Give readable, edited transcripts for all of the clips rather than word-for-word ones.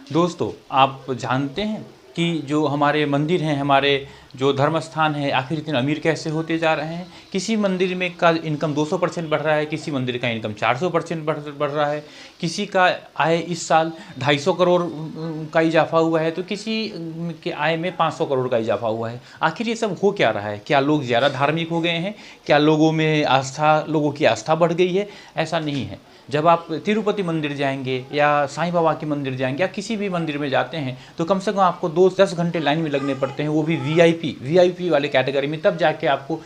दोस्तों, आप जानते हैं कि जो हमारे मंदिर हैं, हमारे जो धर्म स्थान है, आखिर इतने अमीर कैसे होते जा रहे हैं। किसी मंदिर में का इनकम 200% बढ़ रहा है, किसी मंदिर का इनकम 400% बढ़ रहा है, किसी का आय इस साल 250 करोड़ का इजाफा हुआ है, तो किसी के आय में 500 करोड़ का इजाफा हुआ है। आखिर ये सब हो क्या रहा है? क्या लोग ज़्यादा धार्मिक हो गए हैं? क्या लोगों की आस्था बढ़ गई है? ऐसा नहीं है। जब आप तिरुपति मंदिर जाएंगे या साईं बाबा के मंदिर जाएंगे या किसी भी मंदिर में जाते हैं तो कम से कम आपको 2-10 घंटे लाइन में लगने पड़ते हैं, वो भी वीआईपी वाले कैटेगरी में, तब जाके आपको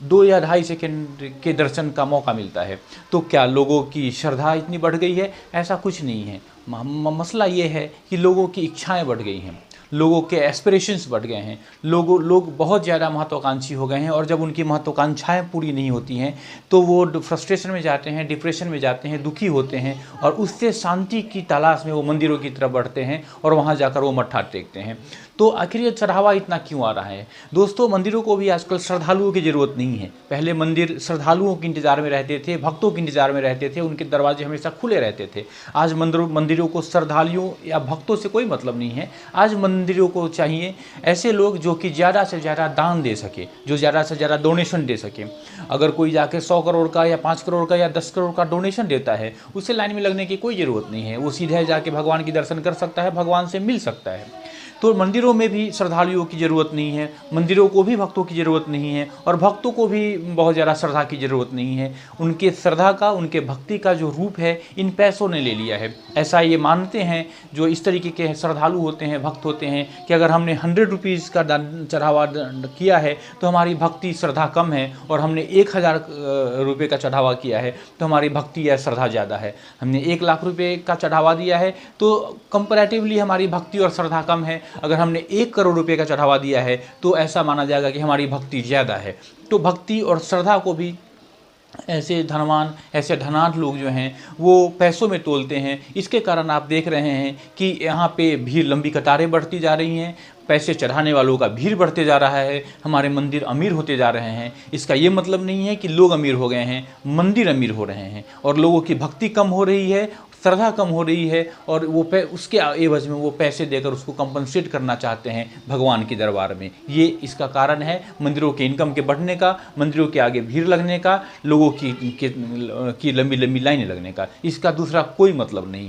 2 या 2.5 सेकंड के दर्शन का मौका मिलता है। तो क्या लोगों की श्रद्धा इतनी बढ़ गई है? ऐसा कुछ नहीं है। मसला ये है कि लोगों की इच्छाएं बढ़ गई हैं, लोगों के एस्पिरेशंस बढ़ गए हैं, लोग बहुत ज़्यादा महत्वाकांक्षी हो गए हैं, और जब उनकी महत्वाकांक्षाएं पूरी नहीं होती हैं तो वो फ्रस्ट्रेशन में जाते हैं, डिप्रेशन में जाते हैं, दुखी होते हैं, और उससे शांति की तलाश में वो मंदिरों की तरफ बढ़ते हैं और वहाँ जाकर वो मत्था टेकते हैं। तो आखिर ये चढ़ावा इतना क्यों आ रहा है? दोस्तों, मंदिरों को भी आजकल श्रद्धालुओं की ज़रूरत नहीं है। पहले मंदिर श्रद्धालुओं के इंतज़ार में रहते थे, भक्तों के इंतज़ार में रहते थे, उनके दरवाजे हमेशा खुले रहते थे। आज मंदिरों को श्रद्धालुओं या भक्तों से कोई मतलब नहीं है। आज मंदिरों को चाहिए ऐसे लोग जो कि ज़्यादा से ज़्यादा दान दे सके, जो ज़्यादा से ज़्यादा डोनेशन दे सके। अगर कोई जाके 100 करोड़ का या 5 करोड़ का या 10 करोड़ का डोनेशन देता है, उसे लाइन में लगने की कोई ज़रूरत नहीं है। वो सीधे जाके भगवान की दर्शन कर सकता है, भगवान से मिल सकता है। तो मंदिरों में भी श्रद्धालुओं की ज़रूरत नहीं है, मंदिरों को भी भक्तों की ज़रूरत नहीं है, और भक्तों को भी बहुत ज़्यादा श्रद्धा की ज़रूरत नहीं है। उनके श्रद्धा का, उनके भक्ति का जो रूप है इन पैसों ने ले लिया है। ऐसा ये मानते हैं जो इस तरीके के श्रद्धालु होते हैं, भक्त होते हैं, कि अगर हमने 100 रुपीज़ का चढ़ावा किया है तो हमारी भक्ति श्रद्धा कम है, और हमने 1000 रुपये का चढ़ावा किया है तो हमारी भक्ति या श्रद्धा ज़्यादा है। हमने 1 लाख रुपये का चढ़ावा दिया है तो कंपैरेटिवली हमारी भक्ति और श्रद्धा कम है। अगर हमने 1 करोड़ रुपए का चढ़ावा दिया है तो ऐसा माना जाएगा कि हमारी भक्ति ज़्यादा है। तो भक्ति और श्रद्धा को भी ऐसे धनवान, ऐसे धनाढ्य लोग जो हैं वो पैसों में तोलते हैं। इसके कारण आप देख रहे हैं कि यहाँ पे भीड़, लंबी कतारें बढ़ती जा रही हैं, पैसे चढ़ाने वालों का भीड़ बढ़ते जा रहा है, हमारे मंदिर अमीर होते जा रहे हैं। इसका ये मतलब नहीं है कि लोग अमीर हो गए हैं, मंदिर अमीर हो रहे हैं, और लोगों की भक्ति कम हो रही है, श्रद्धा कम हो रही है, और वो उसके एवज में वो पैसे देकर उसको कंपनसेट करना चाहते हैं भगवान के दरबार में। ये इसका कारण है मंदिरों के इनकम के बढ़ने का, मंदिरों के आगे भीड़ लगने का, लोगों की लंबी लंबी लाइनें लगने का। इसका दूसरा कोई मतलब नहीं।